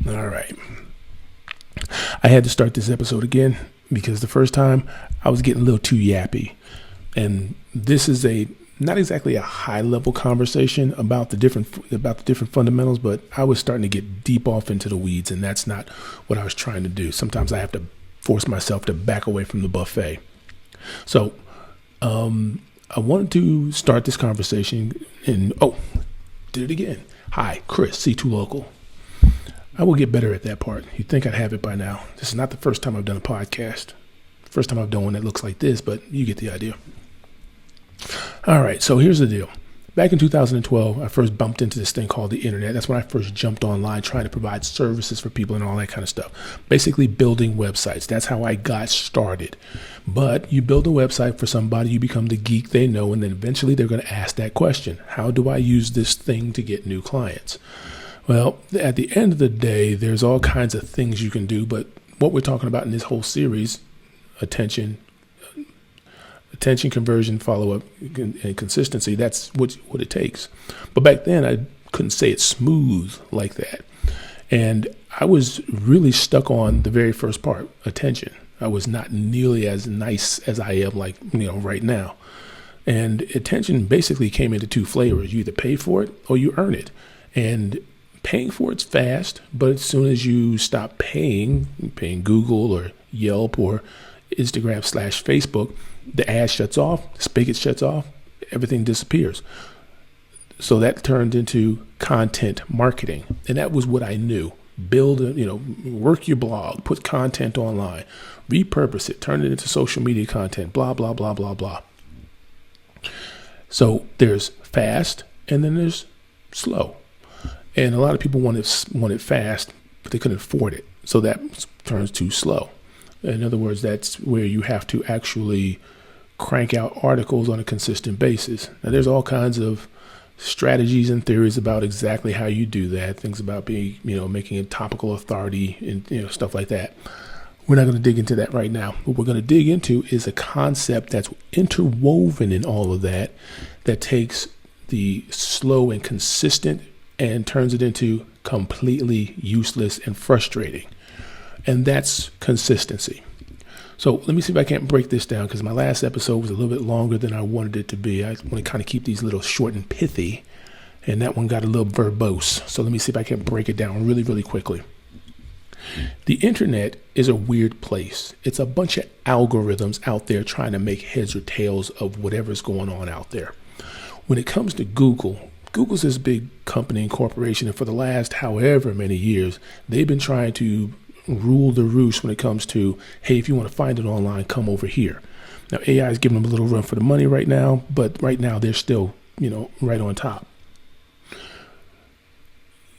All right. I had to start this episode again because the first time I was getting a little too yappy. And this is not exactly a high level conversation about the different fundamentals, but I was starting to get deep off into the weeds, and that's not what I was trying to do. Sometimes I have to force myself to back away from the buffet. So I wanted to start this conversation did it again. Hi, Chris, C2 Local. I will get better at that part. You'd think I'd have it by now. This is not the first time I've done a podcast. First time I've done one that looks like this, but you get the idea. All right, so here's the deal. Back in 2012, I first bumped into this thing called the internet. That's when I first jumped online trying to provide services for people and all that kind of stuff. Basically building websites. That's how I got started. But you build a website for somebody, you become the geek they know, and then eventually they're going to ask that question. How do I use this thing to get new clients? Well, at the end of the day, there's all kinds of things you can do, but what we're talking about in this whole series, attention, conversion, follow-up, and consistency, that's what it takes. But back then, I couldn't say it smooth like that. And I was really stuck on the very first part, attention. I was not nearly as nice as I am right now. And attention basically came into two flavors. You either pay for it or you earn it. And paying for it's fast, but as soon as you stop paying Google or Yelp or Instagram/Facebook, the ad shuts off, the spigot shuts off, everything disappears. So that turned into content marketing. And that was what I knew. Work your blog, put content online, repurpose it, turn it into social media content, blah, blah, blah, blah, blah. So there's fast and then there's slow. And a lot of people want it fast, but they couldn't afford it. So that turns to slow. In other words, that's where you have to actually crank out articles on a consistent basis. Now, there's all kinds of strategies and theories about exactly how you do that. Things about making a topical authority and, stuff like that. We're not going to dig into that right now. What we're going to dig into is a concept that's interwoven in all of that takes the slow and consistent and turns it into completely useless and frustrating. And that's consistency. So let me see if I can't break this down, because my last episode was a little bit longer than I wanted it to be. I want to kind of keep these little short and pithy, and that one got a little verbose. So let me see if I can break it down really, really quickly. The internet is a weird place. It's a bunch of algorithms out there trying to make heads or tails of whatever's going on out there. When it comes to Google's this big company and corporation, and for the last however many years, they've been trying to rule the roost when it comes to, hey, if you want to find it online, come over here. Now, AI is giving them a little run for the money right now, but right now they're still, right on top.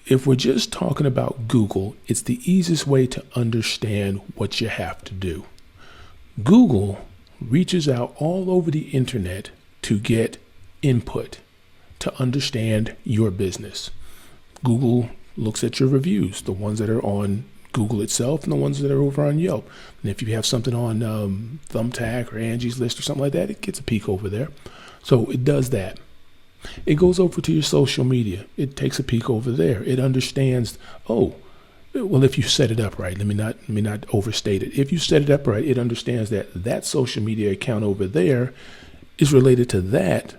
If we're just talking about Google, it's the easiest way to understand what you have to do. Google reaches out all over the internet to get input, to understand your business. Google looks at your reviews, the ones that are on Google itself and the ones that are over on Yelp. And if you have something on Thumbtack or Angie's List or something like that, it gets a peek over there. So it does that. It goes over to your social media. It takes a peek over there. It understands, if you set it up right, let me not overstate it. If you set it up right, it understands that social media account over there is related to that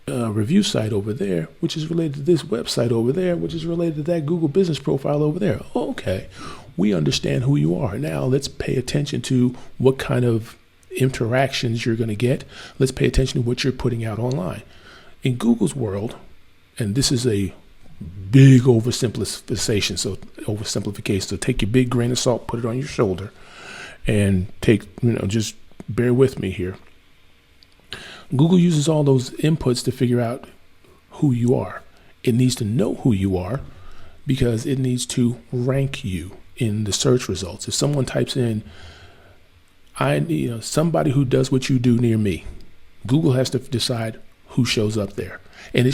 review site over there, which is related to this website over there, which is related to that Google business profile over there. Okay, we understand who you are. Now let's pay attention to what kind of interactions you're going to get. Let's pay attention to what you're putting out online. In Google's world, and this is a big oversimplification, so take your big grain of salt, put it on your shoulder, and just bear with me here. Google uses all those inputs to figure out who you are. It needs to know who you are because it needs to rank you in the search results. If someone types in, somebody who does what you do near me, Google has to decide who shows up there. And it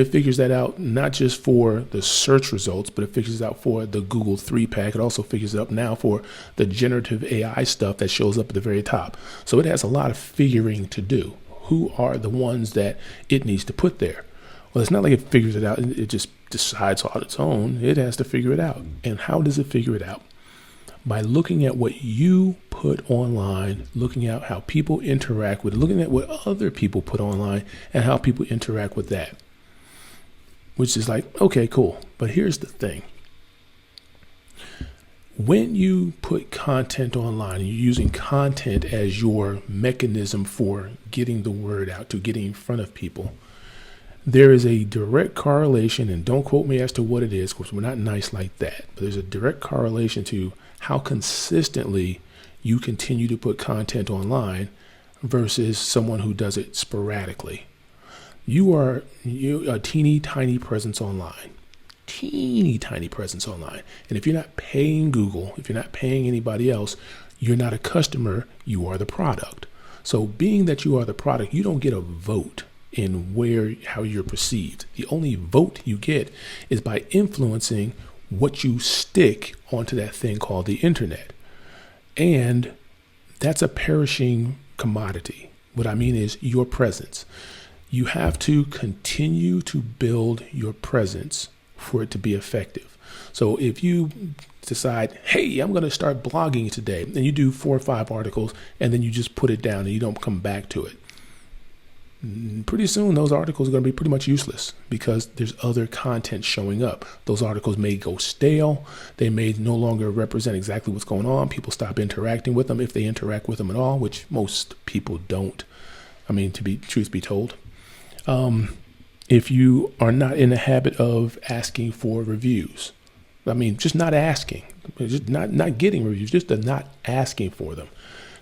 figures that out not just for the search results, but it figures it out for the Google 3-pack. It also figures it out now for the generative AI stuff that shows up at the very top. So it has a lot of figuring to do. Who are the ones that it needs to put there? Well, it's not like it figures it out. It just decides on its own. It has to figure it out. And how does it figure it out? By looking at what you put online, looking at how people interact with it, looking at what other people put online and how people interact with that. Which is like, okay, cool. But here's the thing. When you put content online, and you're using content as your mechanism for getting the word out, to getting in front of people, there is a direct correlation, and don't quote me as to what it is, because we're not nice like that, but there's a direct correlation to how consistently you continue to put content online versus someone who does it sporadically. You are a teeny tiny presence online. Teeny tiny presence online. And if you're not paying Google, if you're not paying anybody else, you're not a customer, you are the product. So being that you are the product, you don't get a vote in how you're perceived. The only vote you get is by influencing what you stick onto that thing called the internet. And that's a perishing commodity. What I mean is your presence. You have to continue to build your presence for it to be effective. So if you decide, hey, I'm going to start blogging today, and you do 4 or 5 articles, and then you just put it down and you don't come back to it, pretty soon those articles are going to be pretty much useless because there's other content showing up. Those articles may go stale. They may no longer represent exactly what's going on. People stop interacting with them, if they interact with them at all, which most people don't. I mean, truth be told. If you are not in the habit of asking for reviews, I mean, just not asking, just not getting reviews, just not asking for them.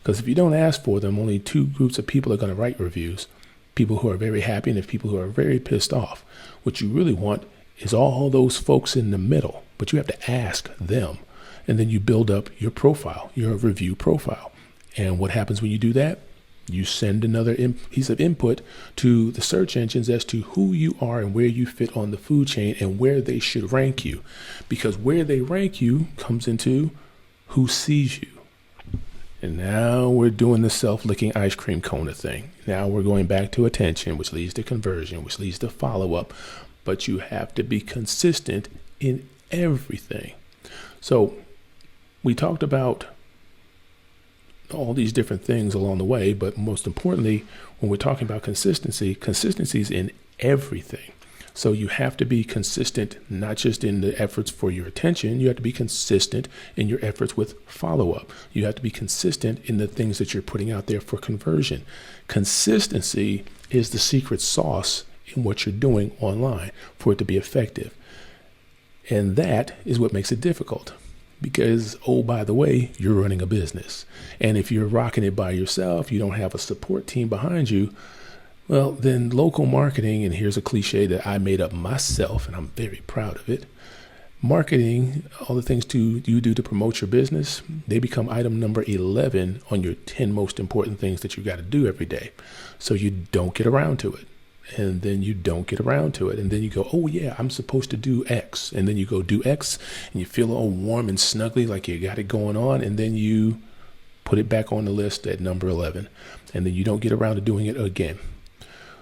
Because if you don't ask for them, only 2 groups of people are going to write reviews. People who are very happy and there's people who are very pissed off. What you really want is all those folks in the middle, but you have to ask them. And then you build up your profile, your review profile. And what happens when you do that? You send another piece of input to the search engines as to who you are and where you fit on the food chain and where they should rank you. Because where they rank you comes into who sees you. And now we're doing the self-licking ice cream cone thing. Now we're going back to attention, which leads to conversion, which leads to follow-up. But you have to be consistent in everything. So we talked about all these different things along the way, but most importantly, when we're talking about consistency is in everything. So you have to be consistent, not just in the efforts for your attention. You have to be consistent in your efforts with follow-up. You have to be consistent in the things that you're putting out there for conversion. Consistency is the secret sauce in what you're doing online for it to be effective. And that is what makes it difficult. Because, oh, by the way, you're running a business. And if you're rocking it by yourself, you don't have a support team behind you, well, then local marketing, and here's a cliche that I made up myself, and I'm very proud of it. Marketing, all the things you do to promote your business, they become item number 11 on your 10 most important things that you got to do every day. So you don't get around to it. And then you don't get around to it. And then you go, oh yeah, I'm supposed to do X. And then you go do X and you feel all warm and snuggly like you got it going on. And then you put it back on the list at number 11. And then you don't get around to doing it again.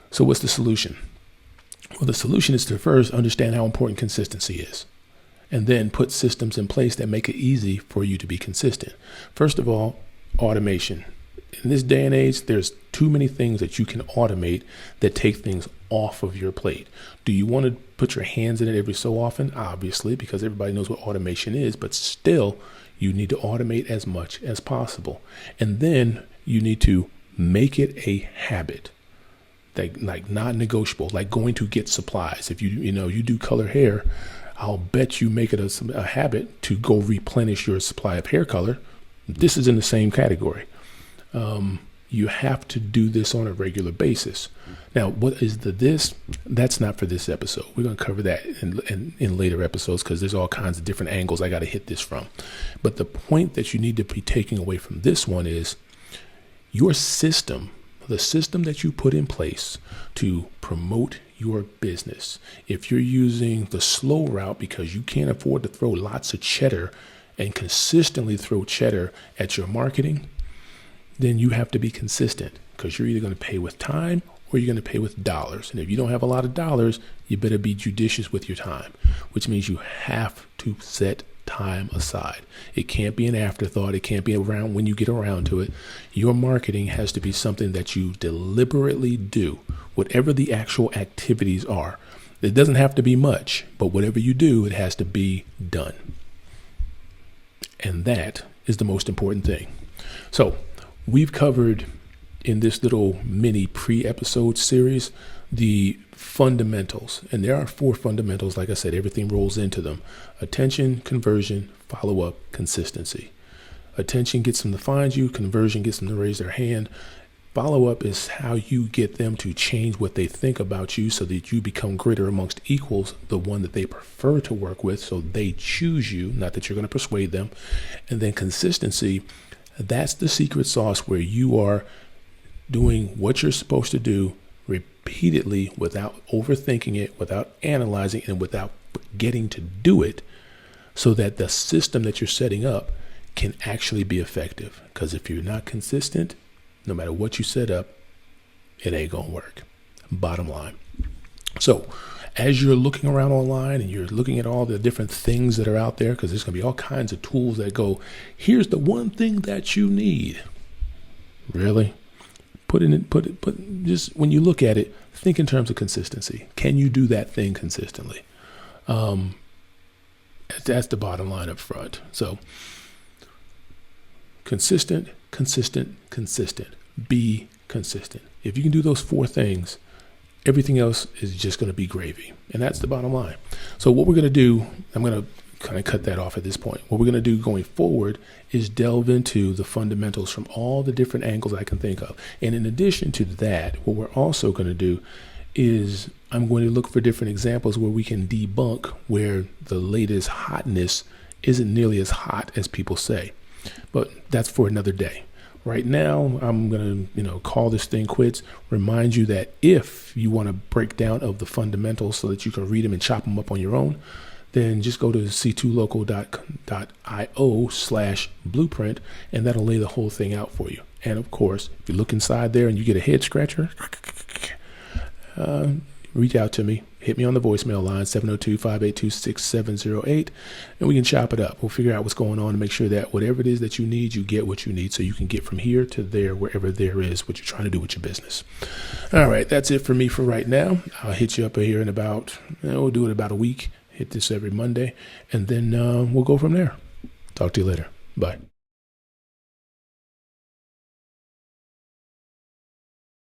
So what's the solution? Well, the solution is to first understand how important consistency is. And then put systems in place that make it easy for you to be consistent. First of all, automation. In this day and age, there's too many things that you can automate that take things off of your plate. Do you want to put your hands in it every so often? Obviously, because everybody knows what automation is, but still you need to automate as much as possible. And then you need to make it a habit, like non-negotiable, like going to get supplies. If you do color hair, I'll bet you make it a habit to go replenish your supply of hair color. This is in the same category. You have to do this on a regular basis. Now, what is this? That's not for this episode. We're going to cover that in later episodes because there's all kinds of different angles I got to hit this from. But the point that you need to be taking away from this one is your system, the system that you put in place to promote your business. If you're using the slow route because you can't afford to throw lots of cheddar and consistently throw cheddar at your marketing, then you have to be consistent because you're either going to pay with time or you're going to pay with dollars. And if you don't have a lot of dollars, you better be judicious with your time, which means you have to set time aside. It can't be an afterthought. It can't be around when you get around to it. Your marketing has to be something that you deliberately do, whatever the actual activities are. It doesn't have to be much, but whatever you do, it has to be done. And that is the most important thing. So we've covered in this little mini pre-episode series the fundamentals. And there are 4 fundamentals. Like I said, everything rolls into them. Attention, conversion, follow-up, consistency. Attention gets them to find you. Conversion gets them to raise their hand. Follow-up is how you get them to change what they think about you so that you become greater amongst equals, the one that they prefer to work with, so they choose you, not that you're going to persuade them. And then consistency, that's the secret sauce where you are doing what you're supposed to do repeatedly without overthinking it, without analyzing, and without getting to do it, so that the system that you're setting up can actually be effective. Because if you're not consistent, no matter what you set up, it ain't gonna work. Bottom line. So as you're looking around online and you're looking at all the different things that are out there, because there's gonna be all kinds of tools that go, here's the one thing that you need. Really? Just when you look at it, think in terms of consistency. Can you do that thing consistently? That's the bottom line up front. So consistent. Be consistent. If you can do those 4 things, everything else is just going to be gravy. And that's the bottom line. So what we're going to do, I'm going to kind of cut that off at this point. What we're going to do going forward is delve into the fundamentals from all the different angles I can think of. And in addition to that, what we're also going to do is I'm going to look for different examples where we can debunk where the latest hotness isn't nearly as hot as people say. But that's for another day. Right now, I'm going to, call this thing quits. Remind you that if you want a breakdown of the fundamentals so that you can read them and chop them up on your own, then just go to c2local.io/blueprint, and that'll lay the whole thing out for you. And of course, if you look inside there and you get a head scratcher, reach out to me. Hit me on the voicemail line, 702-582-6708, and we can chop it up. We'll figure out what's going on and make sure that whatever it is that you need, you get what you need so you can get from here to there, wherever there is what you're trying to do with your business. All right, that's it for me for right now. I'll hit you up here in we'll do it about a week. Hit this every Monday, and then we'll go from there. Talk to you later. Bye.